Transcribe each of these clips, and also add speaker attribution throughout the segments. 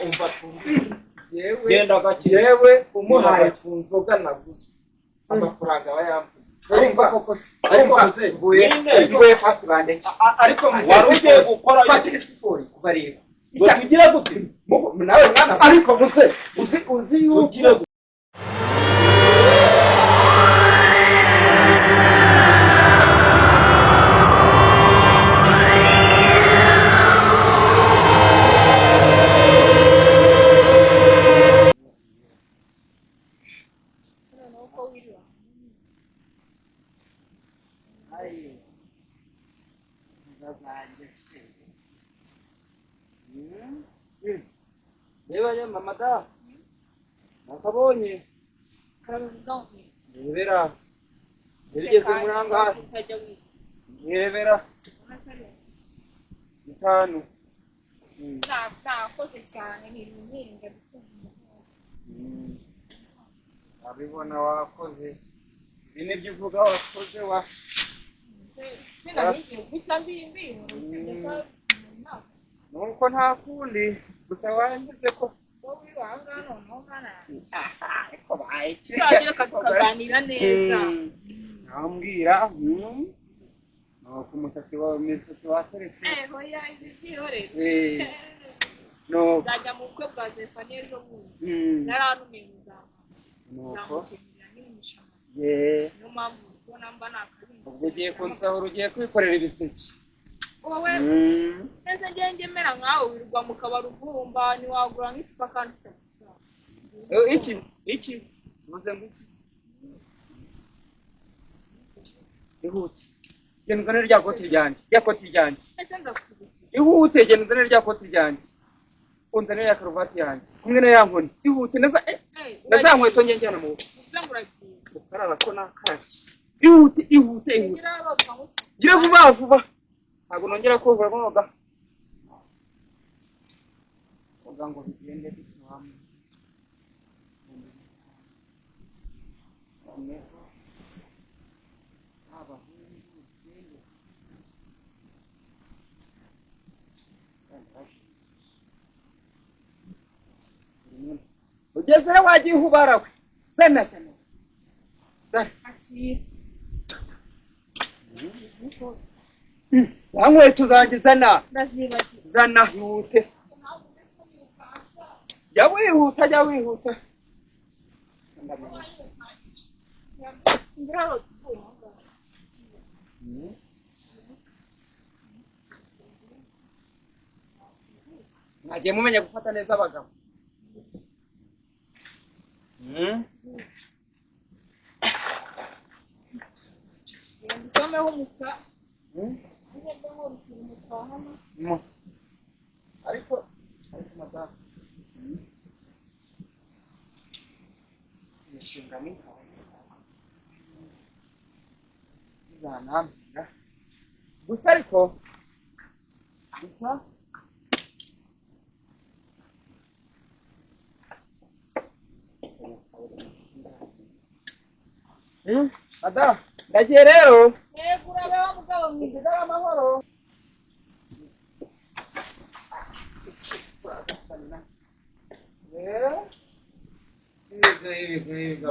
Speaker 1: umva yewe umuhaye ku nzoga naguze amafaranga bayampa ariko mvuye fasi bandeke ariko warugiye gukora siporo kubareba tugira gute nawe mwana ariko muse uzi yuko Leva mama da. Nakabonye. Levera. Nigeze muranga. Levera. Itanu.
Speaker 2: Koze cyane ni ruhinga
Speaker 1: abibona wakoze. Bine byuvuga wakoze wa.
Speaker 2: Sina niki bitambi
Speaker 1: nuko nta kundi gusa wangize ko
Speaker 2: wowe wangana n'umwana ariko baye cyagira kaganira neza
Speaker 1: nambwira no kumusatsi wa misatsi wa teretse
Speaker 2: hoya ibihore
Speaker 1: no
Speaker 2: zajya mu bukwe bwa Zefania ejo bundi naranumiza nuko no mpamvu ubona mba nakabindi
Speaker 1: ubwo ugiye kunsahura ugiye kwikorera ibiseke
Speaker 2: wowe ese ngemera nkawe wirirwa mu kabari uvumba ntiwagura nk'icupa kandi
Speaker 1: iki muze ngiki ihute genuzane rya koti ryanjye
Speaker 2: ese ndakubwira
Speaker 1: ihute genuzane rya koti ryanjye unzane ya karuvati yanjye kumwe na ya nkoni ihute naza nkweto njyana mu ukarara ko nakarabye ihute gira vuba ntabwo nongera kumva mwoga oga ngo bigende bitwamwe ugeze wagiye ubarawe sana Wangwetu zanjye zana zana hute jya wihuta mwagiye mumenya gufata neza abagabo ariko madamu imishinga ni izanambira gusa ariko gusa ada ndagiye rero
Speaker 2: urabe wa mugabo mwiza w'amahoro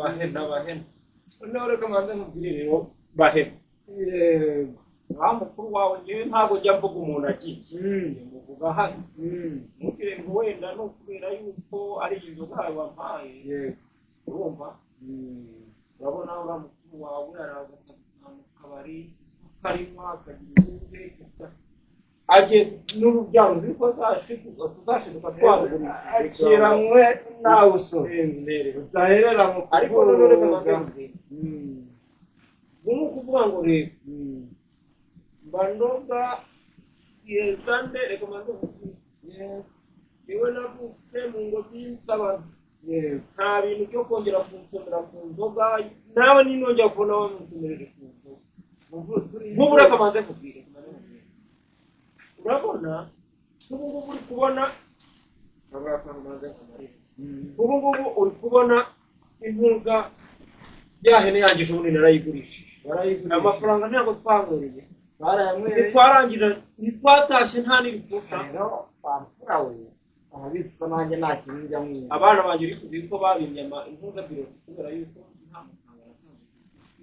Speaker 1: bahena none kamanze mubwire rero bahena mukuru wawe nyewe ntabwo njya mvuga umuntu akiki muvuga hano mubwire ngo wenda no kubera yuko ari inzoga wampaye urumva urabona ura mukuru wawe araza mu kabari karinywa akagira ubwe aje n'urubyaro ziko tuzashiduka twagura akiramwe nawe usore udaherera mu ariko none kamanze kuvuga ngo rero bandoga yezande rekomando niwe navuze mu ngo by'insaba nta bintu cyo kongera kunsomera ku nzoga nawe ninongera kubona wamusomereje ku nzoga nk'ubu rekamanze kubwire urabona ubu ngubu uri kubona ubu ngubu uri kubona impuza yahene yanjye ubundi narayigurishije amafaranga ntabwo twanguriye ntitwarangira ntitwatashye nta n'ibipfusha
Speaker 3: abizi ko nanjye nta kintu njya mwiza
Speaker 1: abana banjye uri kuzi ko babimye impuzabiro kubera yuko nta mutanga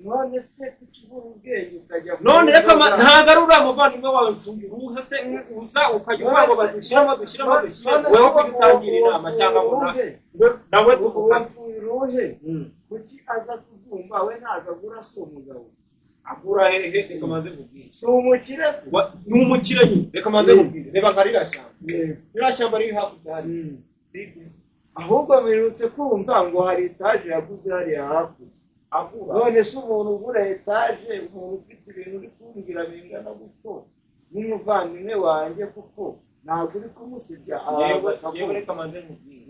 Speaker 3: none se kucyubura ubwenge ukajya
Speaker 1: none reka ntabwo ari uriya muvandimwe wawe mfungi uruhe se uza ukajya uvuga ngo badushyiramo wewe kubitangira inama cyangwa ngo nawe tuvuga
Speaker 3: uruhe kuki aza kuvumba we ntabwo agura si umugabo
Speaker 1: agura hehe reka maze kubwira
Speaker 3: si umukire se
Speaker 1: ni umukire nyine reka maze kubwira reba nka ririya shyamba riri hakurya hari
Speaker 3: ahubwo mperutse kumva ngo hari etaje yaguze hariya hakurya none se umuntu ugura etaje umuntu ufite ibintu uri kumbwira bingana gutyo n'umuvandimwe wanjye kuko ntabwo uri kumusibya
Speaker 1: yewe reka maze kubwira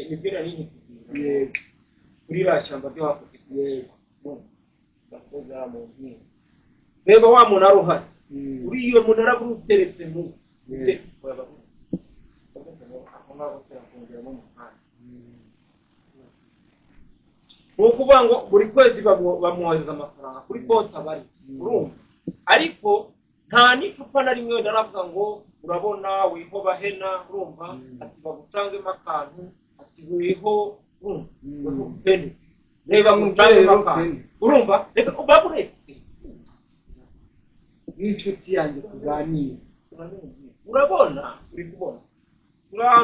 Speaker 1: nibyo nari nkikubwira kuri iriya shyamba ryo hakurya yego reba wa munara uhari uri iyo munara buri uteretse mu ni ukuvuga ngo buri kwezi bamwohereza amafaranga kuri konti abari urumva ariko nta n'icupa na rimwe wenda aravuga ngo urabona wiho bahena urumva ati bagutangemo akantu ati wiho urumva peni reba ngutangemo akantu urumva reka ubabure
Speaker 3: n'inshuti yanjye tuganira
Speaker 1: urabona uri kubona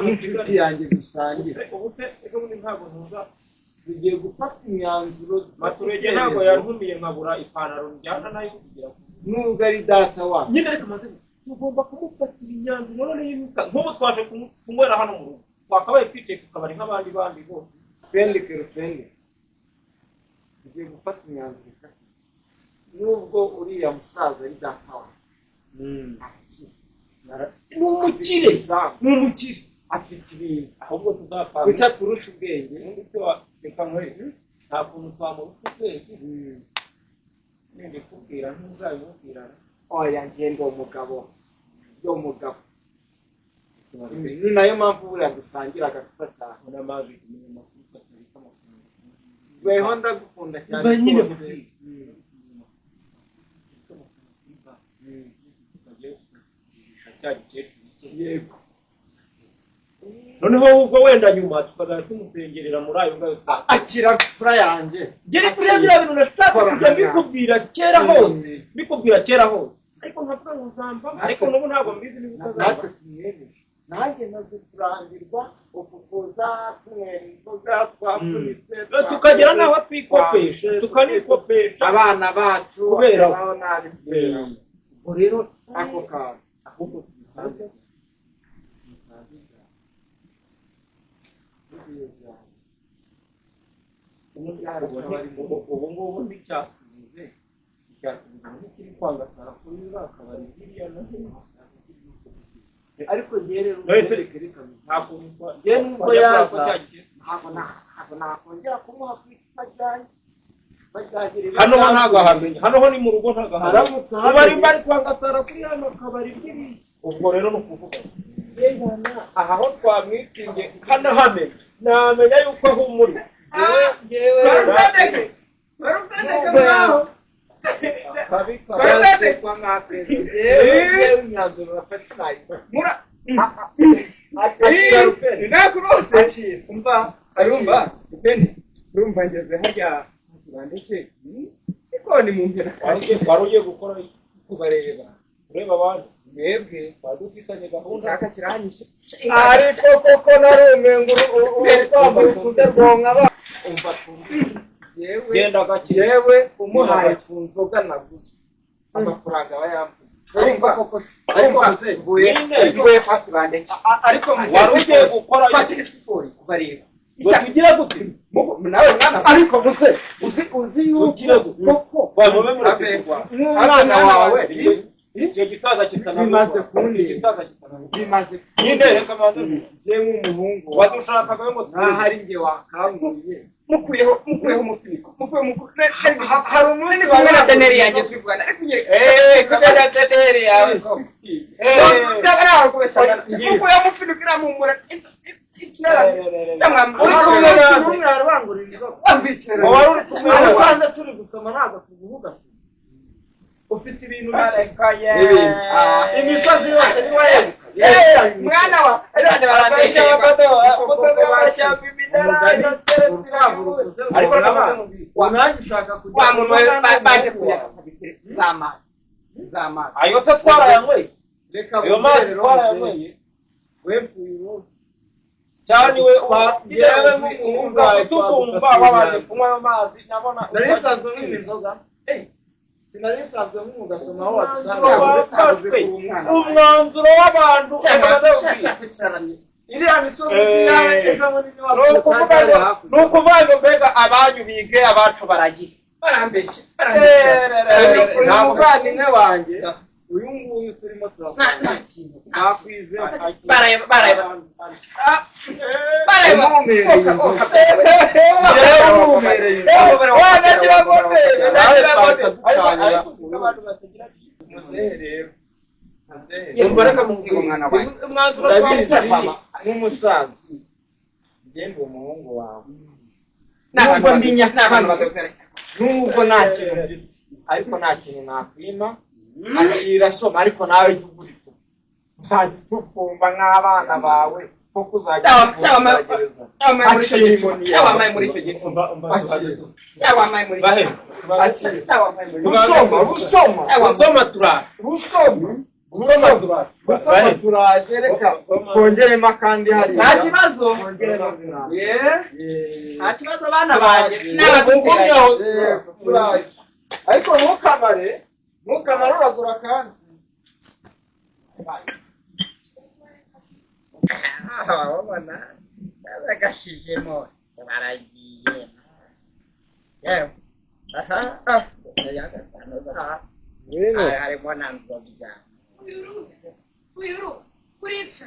Speaker 3: n'inshuti yanjye dusangira
Speaker 1: ubute reka muri ntabwo ntuza
Speaker 3: tugiye gufata imyanzuro
Speaker 1: maturege ntabwo yantumiye nkabura ipantaro njyana nayo kugira ngo
Speaker 3: nubwo ari data wacu
Speaker 1: nyine reka maze tugomba kumufatira imyanzuro none y'imika nk'ubu twaje kunywera hano mu rugo twakabaye twicaye ku kabari nk'abandi bandi bose
Speaker 3: fende tugiye gufata imyanzuro nubwo uriya musaza ari data wacu
Speaker 1: ni umukire
Speaker 3: afite ibintu
Speaker 1: ahubwo tuzapanga
Speaker 3: kuca turusha ubwenge
Speaker 1: reka nkwereke nta kuntu twamurusha ubwenge nende kubwira ntuzabimubwira
Speaker 3: oya ngendo umugabo ni nayo mpamvu buriya dusangira agacupa cyane
Speaker 1: n'amazi kumenya amakuru tukareka amafaranga
Speaker 3: weho ndagukunda cyane rwose
Speaker 1: yego noneho ubwo wenda nyuma tukazajya tumusengerera muri ayo ngayo
Speaker 3: akira fura yanjye
Speaker 1: ngeri kuriya biriya bintu nashaka kujya mbikubwira kera hose ariko nkavuga ngo uzambamo ariko n'ubu ntabwo mbizi niba utazambamo
Speaker 3: nanjye maze kurangirwa ukukuza tunywera inzoga twafunitse
Speaker 1: tukagera n'aho twikopesha tukanikopesha
Speaker 3: abana bacu
Speaker 1: kubera
Speaker 3: aho nabi
Speaker 1: ubwo rero
Speaker 3: ako kantu
Speaker 1: ahubwo ubu ngubu nticyatubuze ntikiri kwangasara kuri za kabari ziriya na
Speaker 3: ariko njye rero
Speaker 1: njye
Speaker 3: nubwo yaza ntabwo nakongera kumuha ku icupa ryanjye
Speaker 1: hano ho ntabwo ahamenya hano ho ni mu rugo ntabwo ahamenya bari kwangasara kuri hano kabari ziriya ubwo rero ni ukuvuga aha ho twamwitinge hano hamenya namenya yuko ahumuriye
Speaker 3: urumva ngeze harya ndetse ikoni mu mpera
Speaker 1: wari ugiye gukora kubareba ureba abantu mwebwe badufitanye gahunda
Speaker 3: cyaka kiranyishe ariko koko narume ngo twambaye kuze rwonka ba umva
Speaker 1: genda gake
Speaker 3: yewe umuhaye ku nzoga naguze amafaranga bayambuye ariko mvuye fasi bandeke ariko
Speaker 1: wari ugiye gukora
Speaker 3: siporo kubareba
Speaker 1: tugira gute
Speaker 3: nawe ariko uzi yuko koko
Speaker 1: bazobe muri
Speaker 3: umwana wawe
Speaker 1: icyo gisaza kitana
Speaker 3: bimaze
Speaker 1: nyine reka maze
Speaker 3: je nk'umuhungu
Speaker 1: wadushakaga ngo
Speaker 3: hari nge wakanguye mukuyeho umufuniko hari umunsi kumwe na teneri yanjye twivugana ariko nyine kubera teneri yawe ko ndagara kubeshya mukuyeho umufuniko iramumura abasaza turi gusoma ntabwo tuguhuga ufite ibintu imisozi yose niba yeguka
Speaker 4: mwana wa none barambeshe
Speaker 1: bashaka iminara
Speaker 3: ariko unanjye ushaka kujya
Speaker 4: wa muntu baje kuyaka zamazi
Speaker 1: ayo se twarayanyweye
Speaker 3: reka
Speaker 1: ayo mazi twarayanyweye
Speaker 3: wepfuye
Speaker 1: cyane we yewe nk'umwumva tukumva wabaje kunywa ayo mazi nabona
Speaker 3: nari nsanzwe nk'indi nzoga sinari nsanzwe nk'ugasoma aho
Speaker 1: umwanzuro w'abantu
Speaker 3: iriya misozi yawe ejo muri
Speaker 1: ni ukuvuga ngo mbega abanyu bige abacu baragira
Speaker 4: barambeshe
Speaker 3: uyu muvandimwe wanjye uyu nguyu turimo turakora bakwize nk'umusaza ngende umuhungu wawe nubwo ndi nyakana nubwo nta kintu ariko nta kintu nakwima akira soma ariko nawe jugurito uzajya tufumba nk'abana bawe kuko uzajya
Speaker 4: yawamaye muri icyo gihe yawamaye muri
Speaker 3: rusoma turaje reka twongeremo kandi hari
Speaker 4: nta kibazo nta kibazo abana banjye
Speaker 3: ariko ntukamare uragura kandi
Speaker 4: ubona bagashijemo baragiye yewe harimo na nzobya
Speaker 2: uyu urica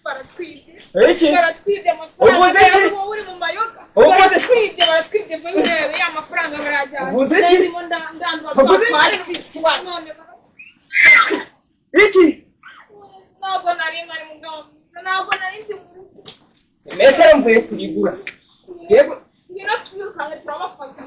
Speaker 2: baratwibye
Speaker 1: amafaranga
Speaker 2: wowe uri mu mayoga baratwibye birebe ya mafaranga barajyana ndimo ndandwa none
Speaker 1: iki
Speaker 2: ntabwo nari mugabo ntabwo nari ndi mu rugo
Speaker 4: metero mvuye kurigura
Speaker 2: yego twirukanka turabafata